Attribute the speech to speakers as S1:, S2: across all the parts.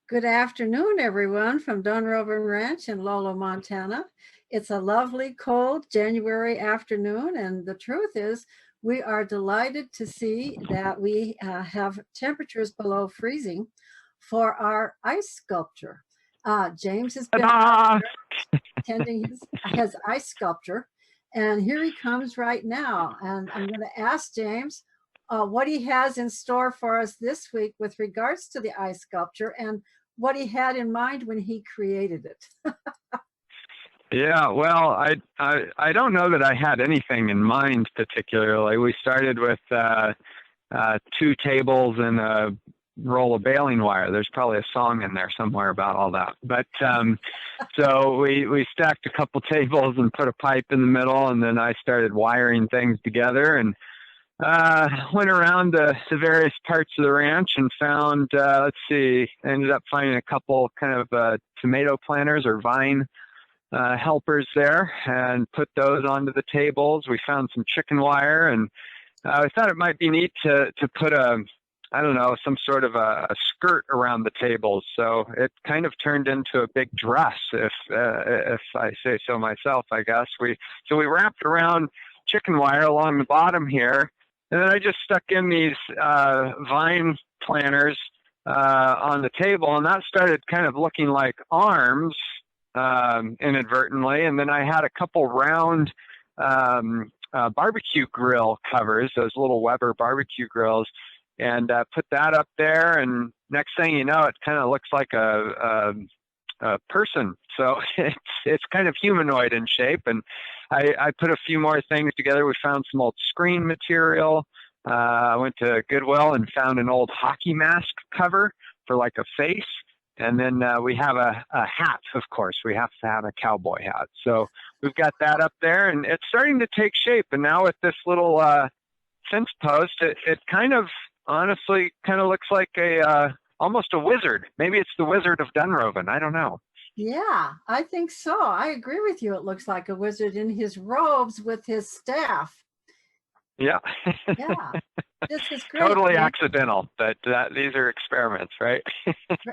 S1: Good afternoon, everyone, from Dunrovin Ranch in Lolo, Montana. It's a lovely, cold January afternoon, and the truth is, we are delighted to see that we have temperatures below freezing for our ice sculpture. James has been
S2: Ta-da!
S1: attending his ice sculpture, and here he comes right now. And I'm going to ask James what he has in store for us this week with regards to the ice sculpture and what he had in mind when he created it.
S2: Yeah, well, I don't know that I had anything in mind particularly. We started with two tables and a roll of baling wire. There's probably a song in there somewhere about all that. But so we stacked a couple tables and put a pipe in the middle, and then I started wiring things together and went around the various parts of the ranch and found, ended up finding a couple kind of tomato planters or vine helpers there and put those onto the tables. We found some chicken wire, and I thought it might be neat to put some sort of a skirt around the tables. So it kind of turned into a big dress, if I say so myself, I guess. We wrapped around chicken wire along the bottom here, and then I just stuck in these vine planters on the table, and that started kind of looking like arms inadvertently. And then I had a couple round barbecue grill covers, those little Weber barbecue grills, and put that up there. And next thing you know, it kind of looks like a person. So it's kind of humanoid in shape. And I put a few more things together. We found some old screen material. I went to Goodwill and found an old hockey mask cover for like a face. And then we have a hat, of course. We have to have a cowboy hat. So we've got that up there, and it's starting to take shape. And now with this little fence post, it kind of honestly kind of looks like almost a wizard. Maybe it's the Wizard of Dunrovin. I don't know.
S1: Yeah, I think so. I agree with you. It looks like a wizard in his robes with his staff.
S2: Yeah.
S1: Yeah, this is great.
S2: Totally
S1: James.
S2: accidental, but these are experiments, right?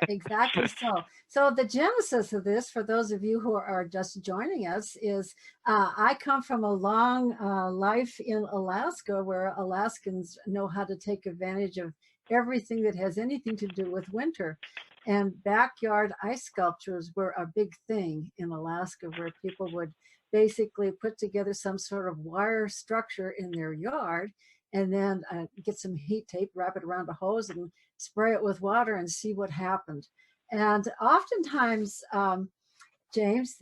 S1: Exactly so. So the genesis of this, for those of you who are just joining us, is I come from a long life in Alaska, where Alaskans know how to take advantage of everything that has anything to do with winter. And backyard ice sculptures were a big thing in Alaska, where people would basically put together some sort of wire structure in their yard and then get some heat tape, wrap it around a hose, and spray it with water and see what happened. And oftentimes, James,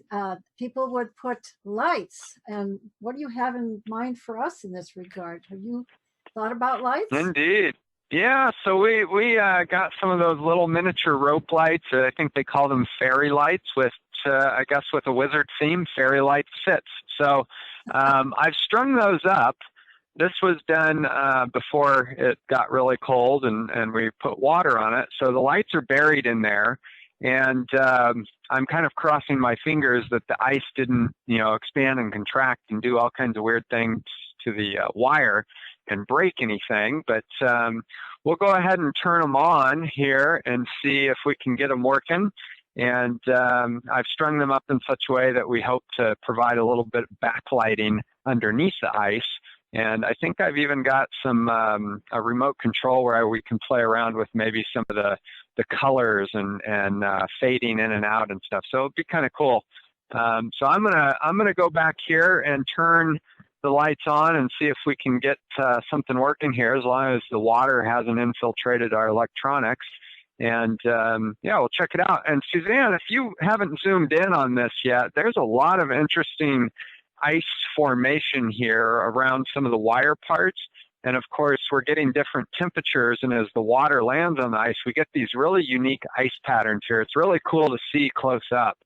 S1: people would put lights. And what do you have in mind for us in this regard? Have you thought about lights?
S2: Indeed. Yeah, so we got some of those little miniature rope lights. I think they call them fairy lights with, I guess, with a wizard theme, fairy light fits. So I've strung those up. This was done before it got really cold, and we put water on it. So the lights are buried in there, and I'm kind of crossing my fingers that the ice didn't, expand and contract and do all kinds of weird things to the wire and break anything. But we'll go ahead and turn them on here and see if we can get them working. And I've strung them up in such a way that we hope to provide a little bit of backlighting underneath the ice. And I think I've even got some a remote control where we can play around with maybe some of the colors and fading in and out and stuff. So it'd be kind of cool. So I'm gonna go back here and turn the lights on and see if we can get something working here, as long as the water hasn't infiltrated our electronics. And yeah, we'll check it out. And Suzanne, if you haven't zoomed in on this yet, there's a lot of interesting ice formation here around some of the wire parts. And of course, we're getting different temperatures, and as the water lands on the ice, we get these really unique ice patterns here. It's really cool to see close up.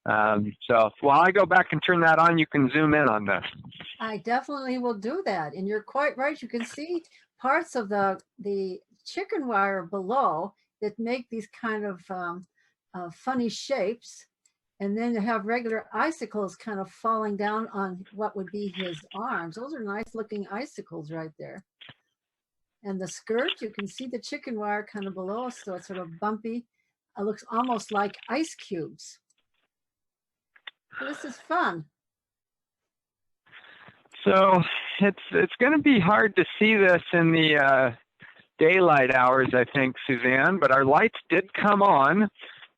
S2: So while I go back and turn that on, you can zoom in on this.
S1: I definitely will do that. And you're quite right. You can see parts of the chicken wire below that make these kind of funny shapes. And then you have regular icicles kind of falling down on what would be his arms. Those are nice looking icicles right there. And the skirt, you can see the chicken wire kind of below, so it's sort of bumpy. looks almost like ice cubes. So this is fun.
S2: So it's going to be hard to see this in the daylight hours, I think, Suzanne, but our lights did come on,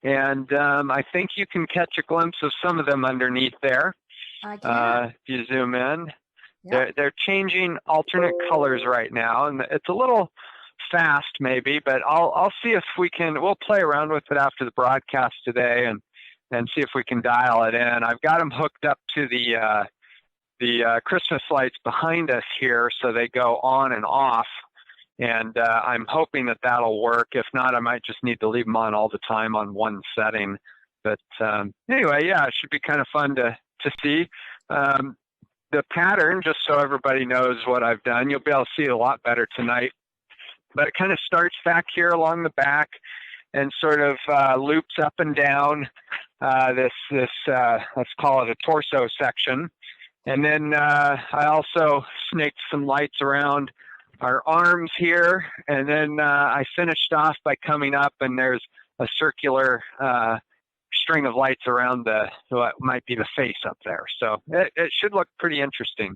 S2: and I think you can catch a glimpse of some of them underneath there.
S1: I can.
S2: If you zoom in.
S1: Yep.
S2: They're changing alternate colors right now, and it's a little fast maybe, but I'll see if we can. We'll play around with it after the broadcast today, and see if we can dial it in. I've got them hooked up to the Christmas lights behind us here, so they go on and off, and I'm hoping that that'll work. If not, I might just need to leave them on all the time on one setting. But anyway, yeah, it should be kind of fun to see. The pattern, just so everybody knows what I've done, you'll be able to see it a lot better tonight. But it kind of starts back here along the back and sort of loops up and down this let's call it a torso section. And then I also snaked some lights around our arms here. And then I finished off by coming up, and there's a circular string of lights around what might be the face up there. So it should look pretty interesting.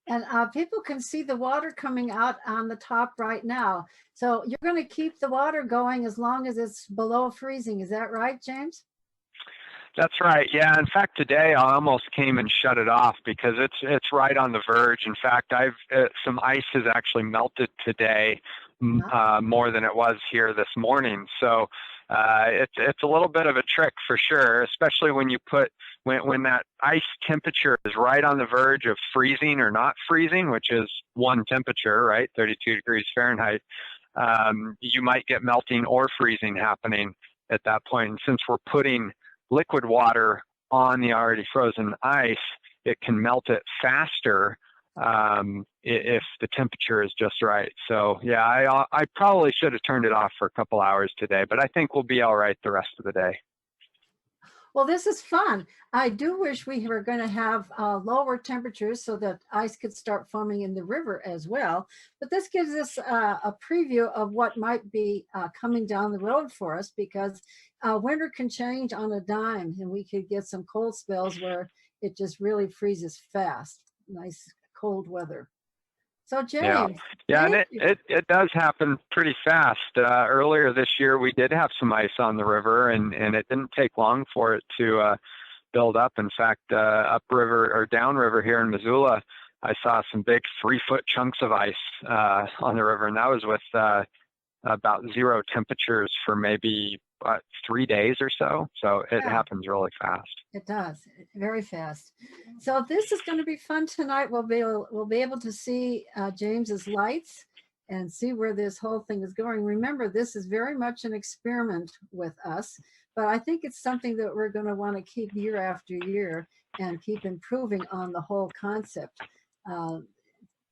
S1: And people can see the water coming out on the top right now. So you're going to keep the water going as long as it's below freezing. Is that right, James?
S2: That's right. Yeah. In fact, today I almost came and shut it off because it's right on the verge. In fact, some ice has actually melted today, more than it was here this morning. So it's a little bit of a trick for sure, especially when you when that ice temperature is right on the verge of freezing or not freezing, which is one temperature, right? 32 degrees Fahrenheit. You might get melting or freezing happening at that point. And since we're putting liquid water on the already frozen ice, it can melt it faster if the temperature is just right. So yeah, I probably should have turned it off for a couple hours today, but I think we'll be all right the rest of the day.
S1: Well, this is fun. I do wish we were going to have lower temperatures so that ice could start forming in the river as well. But this gives us a preview of what might be coming down the road for us, because winter can change on a dime, and we could get some cold spells where it just really freezes fast. Nice cold weather. So James,
S2: yeah, and it does happen pretty fast. Earlier this year, we did have some ice on the river, and it didn't take long for it to build up. In fact, upriver or downriver here in Missoula, I saw some big 3-foot chunks of ice on the river, and that was with about zero temperatures for maybe 3 days or so. So it happens really fast.
S1: It does, very fast. So this is going to be fun tonight. We'll be able to see James's lights and see where this whole thing is going. Remember, this is very much an experiment with us, but I think it's something that we're going to want to keep year after year and keep improving on the whole concept.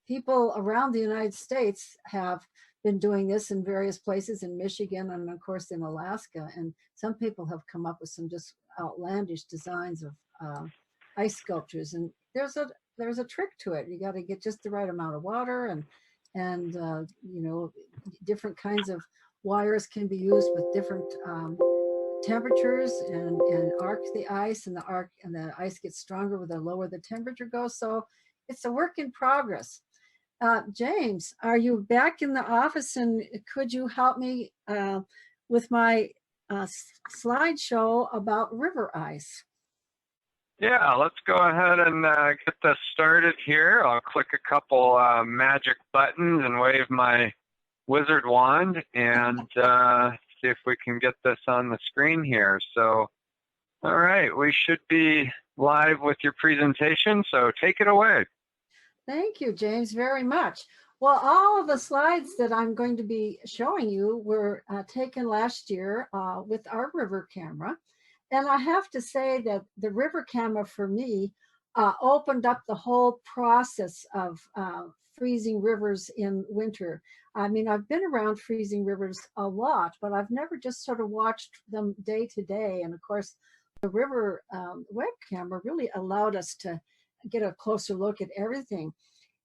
S1: People around the United States have been doing this in various places in Michigan and of course in Alaska, and some people have come up with some just outlandish designs of ice sculptures, and there's a trick to it. You got to get just the right amount of water, and you know, different kinds of wires can be used with different temperatures and arc the ice, and the ice gets stronger the lower the temperature goes. So it's a work in progress. James, are you back in the office, and could you help me with my slideshow about river ice?
S2: Yeah, let's go ahead and get this started here. I'll click a couple magic buttons and wave my wizard wand and see if we can get this on the screen here. So, all right, we should be live with your presentation, so take it away.
S1: Thank you, James, very much. Well, all of the slides that I'm going to be showing you were taken last year with our river camera. And I have to say that the river camera for me opened up the whole process of freezing rivers in winter. I mean, I've been around freezing rivers a lot, but I've never just sort of watched them day to day. And of course, the river web camera really allowed us to get a closer look at everything.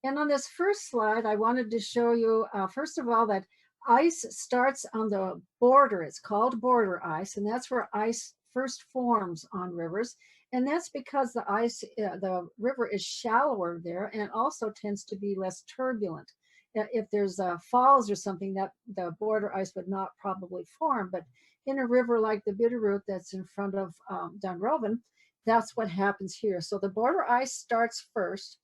S1: And on this first slide, I wanted to show you, first of all, that ice starts on the border. It's called border ice, and that's where ice first forms on rivers. And that's because the ice, the river is shallower there, and also tends to be less turbulent. If there's falls or something, that the border ice would not probably form. But in a river like the Bitterroot that's in front of Dunrovin, that's what happens here. So the border ice starts first,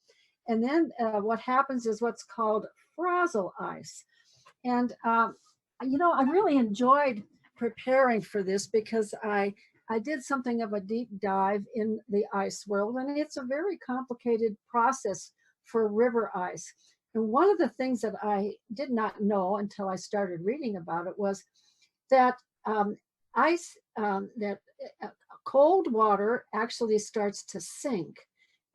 S1: and then what happens is what's called frasil ice. And you know, I really enjoyed preparing for this because I did something of a deep dive in the ice world, and it's a very complicated process for river ice. And one of the things that I did not know until I started reading about it was that ice, that cold water actually starts to sink.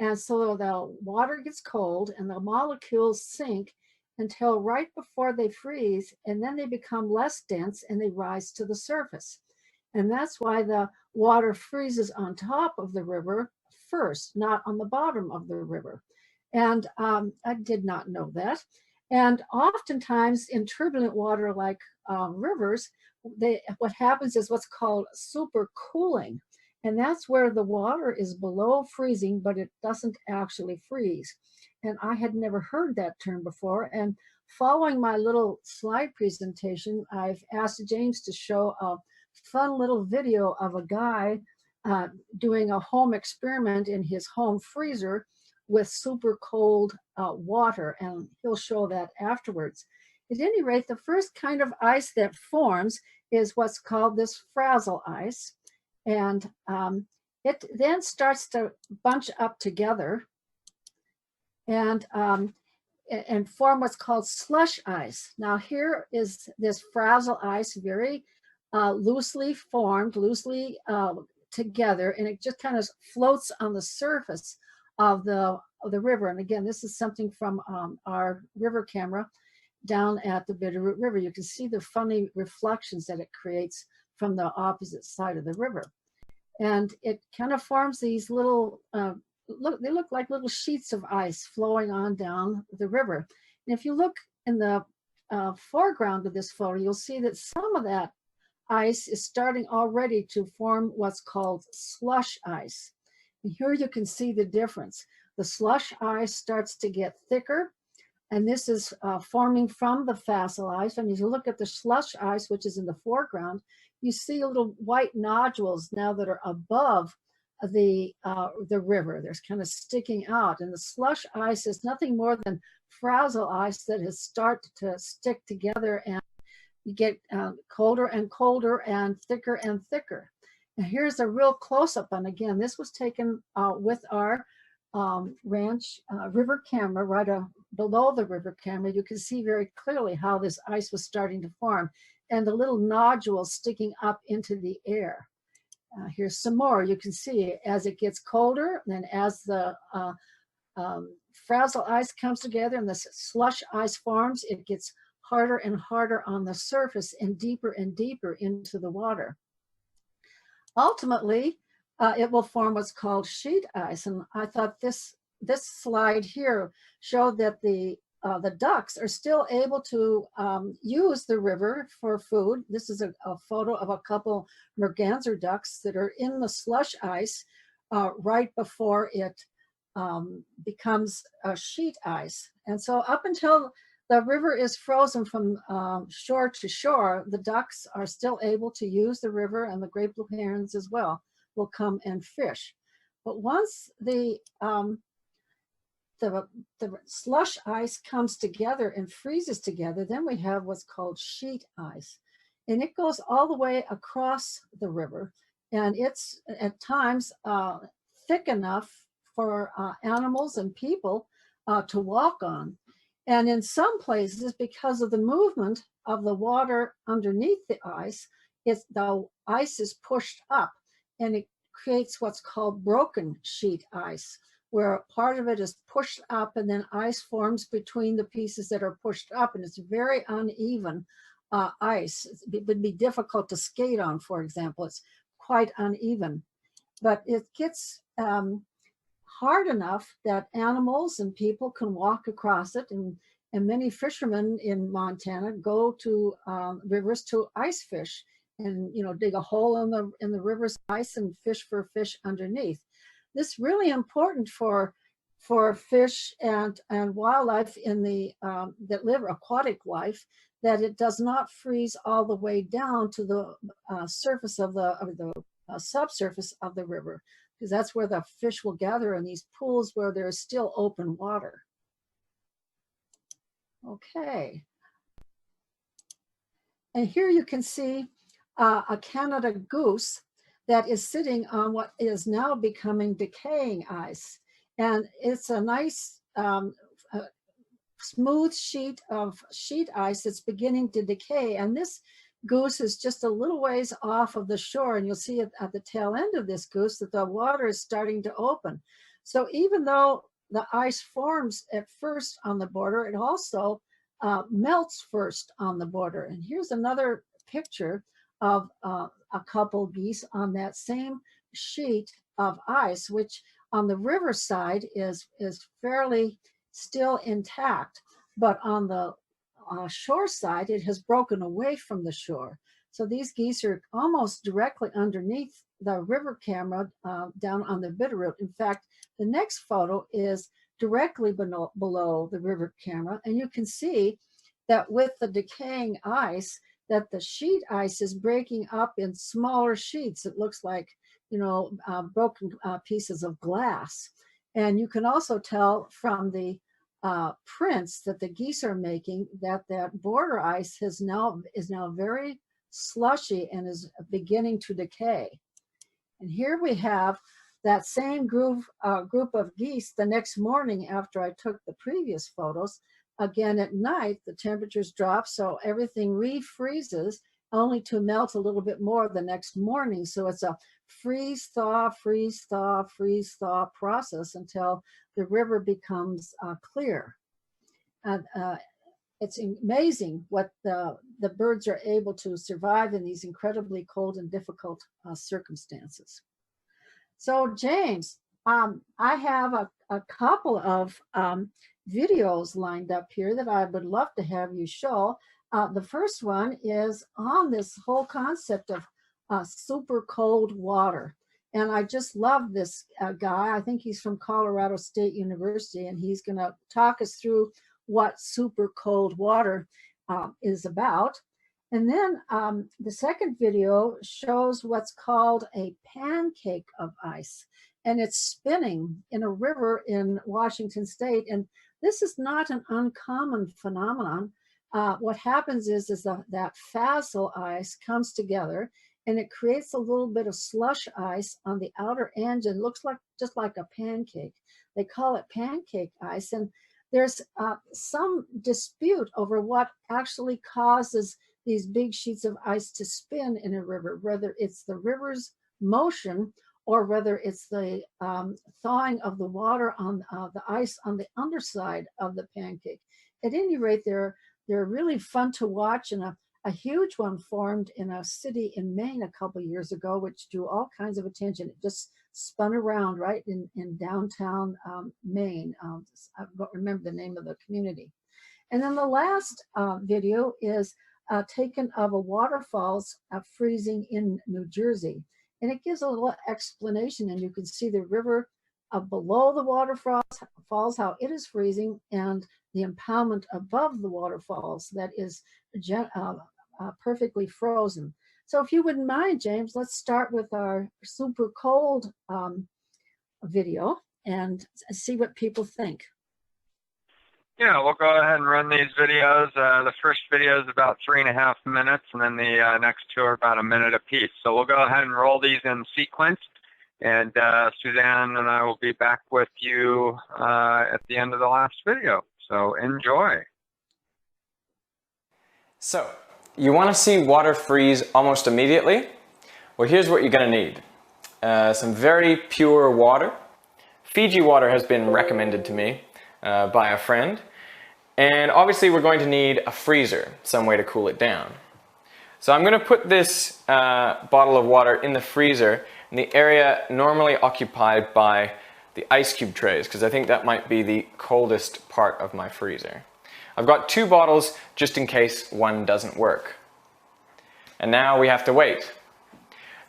S1: And so the water gets cold and the molecules sink until right before they freeze, and then they become less dense and they rise to the surface. And that's why the water freezes on top of the river first, not on the bottom of the river. And I did not know that. And oftentimes in turbulent water like rivers, what happens is what's called supercooling. And that's where the water is below freezing, but it doesn't actually freeze. And I had never heard that term before. And following my little slide presentation, I've asked James to show a fun little video of a guy doing a home experiment in his home freezer with super cold water, and he'll show that afterwards. At any rate, the first kind of ice that forms is what's called this frasil ice, and it then starts to bunch up together and form what's called slush ice. Now here is this frasil ice, very loosely formed, loosely together, and it just kind of floats on the surface of the river. And again, this is something from our river camera down at the Bitterroot River. You can see the funny reflections that it creates from the opposite side of the river. And it kind of forms these little, they look like little sheets of ice flowing on down the river. And if you look in the foreground of this photo, you'll see that some of that ice is starting already to form what's called slush ice. And here you can see the difference. The slush ice starts to get thicker, and this is forming from the facile ice. And if you look at the slush ice, which is in the foreground, you see little white nodules now that are above the river. There's kind of sticking out, and the slush ice is nothing more than frasil ice that has started to stick together, and you get colder and colder and thicker and thicker. And here's a real close-up, and again, this was taken with our ranch river camera right below the river camera. You can see very clearly how this ice was starting to form, and the little nodules sticking up into the air. Here's some more. You can see as it gets colder, and as the frasil ice comes together and the slush ice forms, it gets harder and harder on the surface and deeper into the water. Ultimately, it will form what's called sheet ice. And I thought this slide here showed that the ducks are still able to use the river for food. This is a photo of a couple merganser ducks that are in the slush ice right before it becomes a sheet ice. And so up until the river is frozen from shore to shore, the ducks are still able to use the river, and the great blue herons as well will come and fish. But once the slush ice comes together and freezes together, then we have what's called sheet ice. And it goes all the way across the river, and it's at times thick enough for animals and people to walk on. And in some places, because of the movement of the water underneath the ice, the ice is pushed up, and it creates what's called broken sheet ice, where part of it is pushed up and then ice forms between the pieces that are pushed up, and it's very uneven ice. It would be difficult to skate on, for example. It's quite uneven, but it gets hard enough that animals and people can walk across it, and And many fishermen in Montana go to rivers to ice fish and, you know, dig a hole in the river's ice and fish for fish underneath. This is really important for fish and wildlife in the that live aquatic life, that it does not freeze all the way down to the surface of the subsurface of the river, because that's where the fish will gather in these pools where there is still open water. Okay. And here you can see a Canada goose that is sitting on what is now becoming decaying ice. And it's a nice smooth sheet of sheet ice that's beginning to decay. And this goose is just a little ways off of the shore. And you'll see at the tail end of this goose that the water is starting to open. So even though the ice forms at first on the border, it also melts first on the border. And here's another picture of a couple geese on that same sheet of ice, which on the river side is fairly still intact, but on the shore side, it has broken away from the shore. So these geese are almost directly underneath the river camera down on the Bitterroot. In fact, the next photo is directly below the river camera, and you can see that with the decaying ice, that the sheet ice is breaking up in smaller sheets. It looks like, you know, broken pieces of glass. And you can also tell from the prints that the geese are making that border ice is now very slushy and is beginning to decay. And here we have that same group of geese the next morning after I took the previous photos. Again, at night, the temperatures drop, so everything refreezes, only to melt a little bit more the next morning. So it's a freeze, thaw, freeze, thaw, freeze, thaw process until the river becomes clear. And it's amazing what the birds are able to survive in these incredibly cold and difficult circumstances. So James, I have a couple of videos lined up here that I would love to have you show. The first one is on this whole concept of super cold water. And I just love this guy. I think he's from Colorado State University, and he's going to talk us through what super cold water is about. And then the second video shows what's called a pancake of ice, and it's spinning in a river in Washington State. And this is not an uncommon phenomenon. What happens is that facile ice comes together and it creates a little bit of slush ice on the outer edge and looks like just like a pancake. They call it pancake ice. And there's some dispute over what actually causes these big sheets of ice to spin in a river, whether it's the river's motion or whether it's the thawing of the water on the ice on the underside of the pancake. At any rate, they're really fun to watch, and a huge one formed in a city in Maine a couple of years ago, which drew all kinds of attention. It just spun around right in downtown Maine. I don't remember the name of the community. And then the last video is taken of a waterfalls freezing in New Jersey. And it gives a little explanation, and you can see the river below the waterfalls, how it is freezing, and the impoundment above the waterfalls that is perfectly frozen. So if you wouldn't mind, James, let's start with our super cold video and see what people think.
S2: Yeah, we'll go ahead and run these videos. The first video is about 3.5 minutes, and then the next two are about a minute apiece. So we'll go ahead and roll these in sequence, and Suzanne and I will be back with you at the end of the last video. So enjoy.
S3: So, you want to see water freeze almost immediately? Well, here's what you're going to need. Some very pure water. Fiji water has been recommended to me by a friend. And obviously we're going to need a freezer, some way to cool it down. So I'm going to put this bottle of water in the freezer in the area normally occupied by the ice cube trays, because I think that might be the coldest part of my freezer. I've got 2 bottles just in case one doesn't work. And now we have to wait.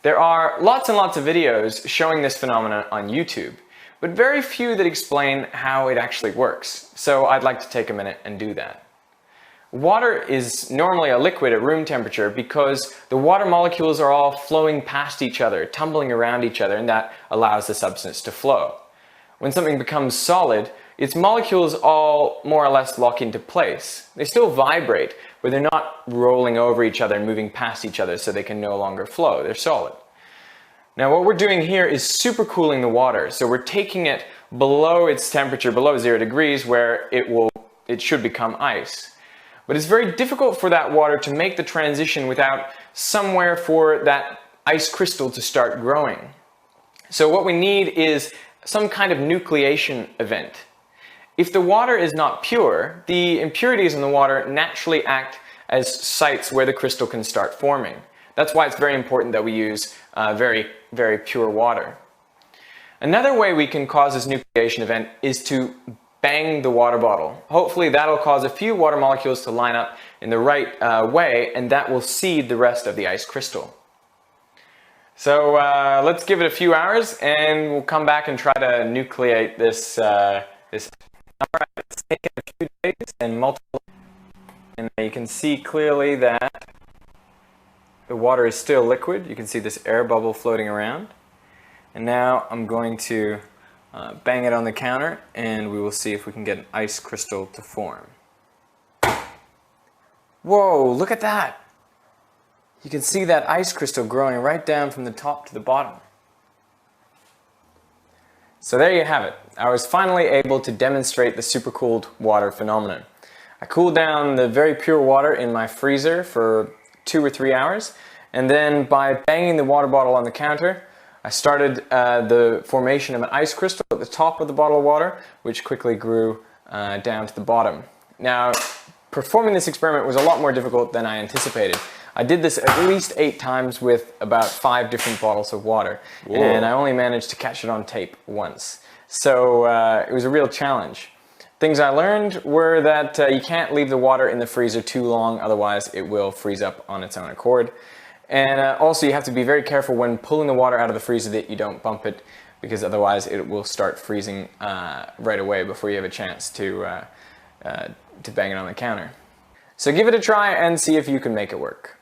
S3: There are lots and lots of videos showing this phenomenon on YouTube, but very few that explain how it actually works. So I'd like to take a minute and do that. Water is normally a liquid at room temperature because the water molecules are all flowing past each other, tumbling around each other, and that allows the substance to flow. When something becomes solid, its molecules all more or less lock into place. They still vibrate, but they're not rolling over each other and moving past each other so they can no longer flow. They're solid. Now what we're doing here is supercooling the water. So we're taking it below its temperature, below 0 degrees, where it should become ice. But it's very difficult for that water to make the transition without somewhere for that ice crystal to start growing. So what we need is some kind of nucleation event. If the water is not pure, the impurities in the water naturally act as sites where the crystal can start forming. That's why it's very important that we use very, very pure water. Another way we can cause this nucleation event is to bang the water bottle. Hopefully that'll cause a few water molecules to line up in the right way, and that will seed the rest of the ice crystal. So let's give it a few hours and we'll come back and try to nucleate this. Alright, it's taken a few days and multiple, and you can see clearly that the water is still liquid. You can see this air bubble floating around. And now I'm going to bang it on the counter and we will see if we can get an ice crystal to form. Whoa, look at that! You can see that ice crystal growing right down from the top to the bottom. So there you have it. I was finally able to demonstrate the supercooled water phenomenon. I cooled down the very pure water in my freezer for 2 or 3 hours, and then by banging the water bottle on the counter, I started the formation of an ice crystal at the top of the bottle of water, which quickly grew down to the bottom. Now, performing this experiment was a lot more difficult than I anticipated. I did this at least 8 times with about 5 different bottles of water. Whoa. And I only managed to catch it on tape once. So it was a real challenge. Things I learned were that you can't leave the water in the freezer too long, otherwise it will freeze up on its own accord. And also you have to be very careful when pulling the water out of the freezer that you don't bump it, because otherwise it will start freezing right away before you have a chance to bang it on the counter. So give it a try and see if you can make it work.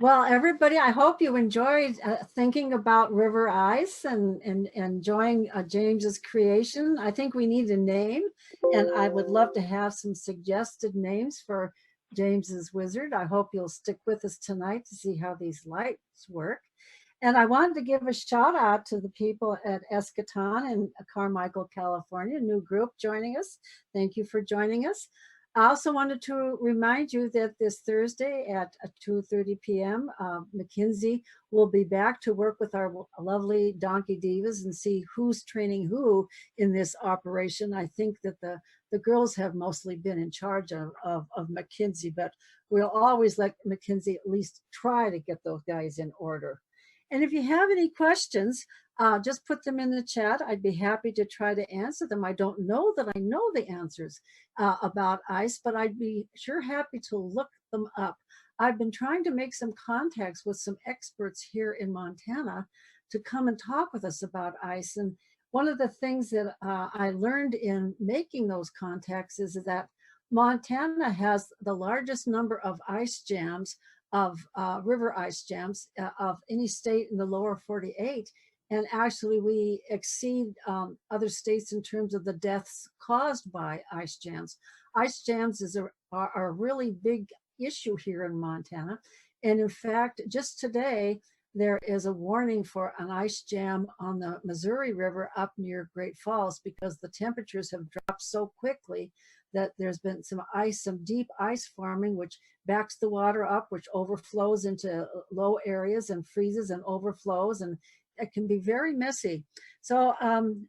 S1: Well, everybody, I hope you enjoyed thinking about river ice and enjoying James's creation. I think we need a name, and I would love to have some suggested names for James's wizard. I hope you'll stick with us tonight to see how these lights work. And I wanted to give a shout out to the people at Eschaton in Carmichael, California, a new group joining us. Thank you for joining us. I also wanted to remind you that this Thursday at 2:30 p.m., McKinsey will be back to work with our lovely Donkey Divas and see who's training who in this operation. I think that the girls have mostly been in charge of McKinsey, but we'll always let McKinsey at least try to get those guys in order. And if you have any questions, just put them in the chat. I'd be happy to try to answer them. I don't know that I know the answers about ice, but I'd be sure happy to look them up. I've been trying to make some contacts with some experts here in Montana to come and talk with us about ice. And one of the things that I learned in making those contacts is that Montana has the largest number of ice jams of river ice jams of any state in the lower 48. And actually we exceed other states in terms of the deaths caused by ice jams. Ice jams are a really big issue here in Montana. And in fact, just today, there is a warning for an ice jam on the Missouri River up near Great Falls because the temperatures have dropped so quickly that there's been some deep ice forming, which backs the water up, which overflows into low areas and freezes and overflows, and it can be very messy. So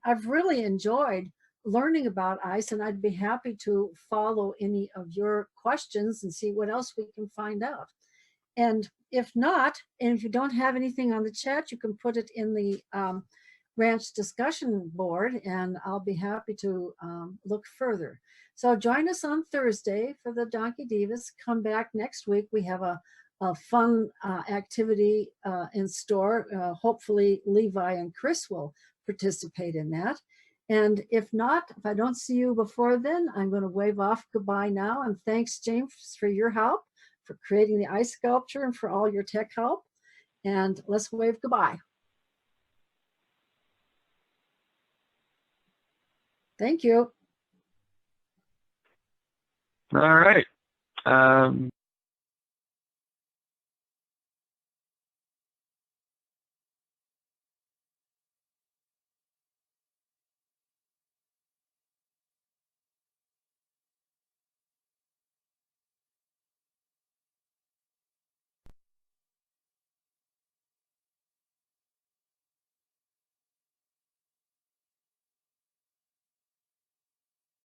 S1: I've really enjoyed learning about ice, and I'd be happy to follow any of your questions and see what else we can find out. And if not, and if you don't have anything on the chat, you can put it in the ranch discussion board, and I'll be happy to look further. So join us on Thursday for the Donkey Divas. Come back next week. We have a fun activity in store. Hopefully Levi and Chris will participate in that. And if not, if I don't see you before then, I'm going to wave off goodbye now. And thanks, James, for your help, for creating the ice sculpture, and for all your tech help. And let's wave goodbye. Thank you.
S2: All right.